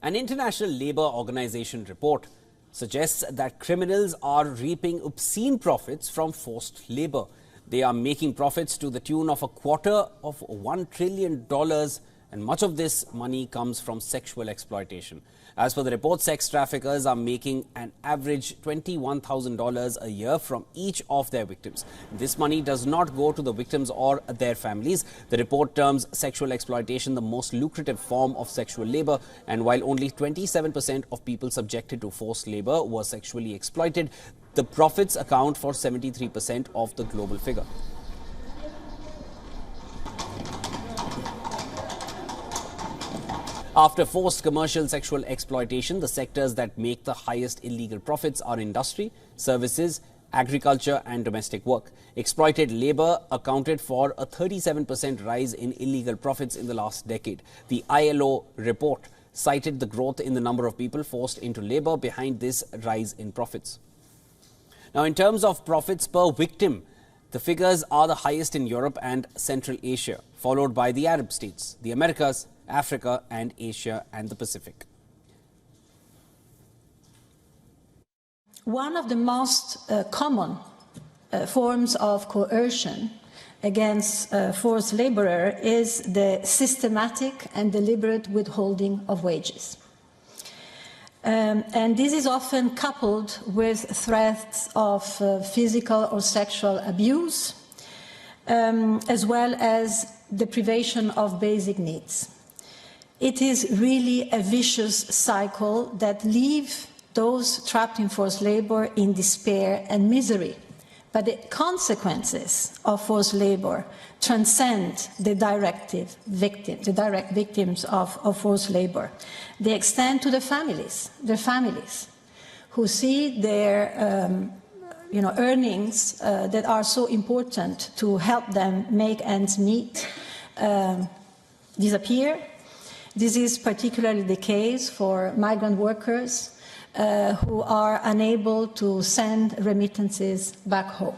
An international labor organization report suggests that criminals are reaping obscene profits from forced labor. They are making profits to the tune of $250 billion, and much of this money comes from sexual exploitation. As per the report, sex traffickers are making an average $21,000 a year from each of their victims. This money does not go to the victims or their families. The report terms sexual exploitation the most lucrative form of sexual labor, and while only 27% of people subjected to forced labor were sexually exploited, the profits account for 73% of the global figure. After forced commercial sexual exploitation, the sectors that make the highest illegal profits are industry, services, agriculture and domestic work. Exploited labor accounted for a 37% rise in illegal profits in the last decade. The ILO report cited the growth in the number of people forced into labor behind this rise in profits. Now, in terms of profits per victim, the figures are the highest in Europe and Central Asia, followed by the Arab states, the Americas, Africa and Asia and the Pacific. One of the most common forms of coercion against forced laborer is the systematic and deliberate withholding of wages. And this is often coupled with threats of physical or sexual abuse, as well as deprivation of basic needs. It is really a vicious cycle that leaves those trapped in forced labor in despair and misery. But the consequences of forced labor transcend the direct victims of forced labor. They extend to their families who see their earnings that are so important to help them make ends meet disappear. This is particularly the case for migrant workers who are unable to send remittances back home.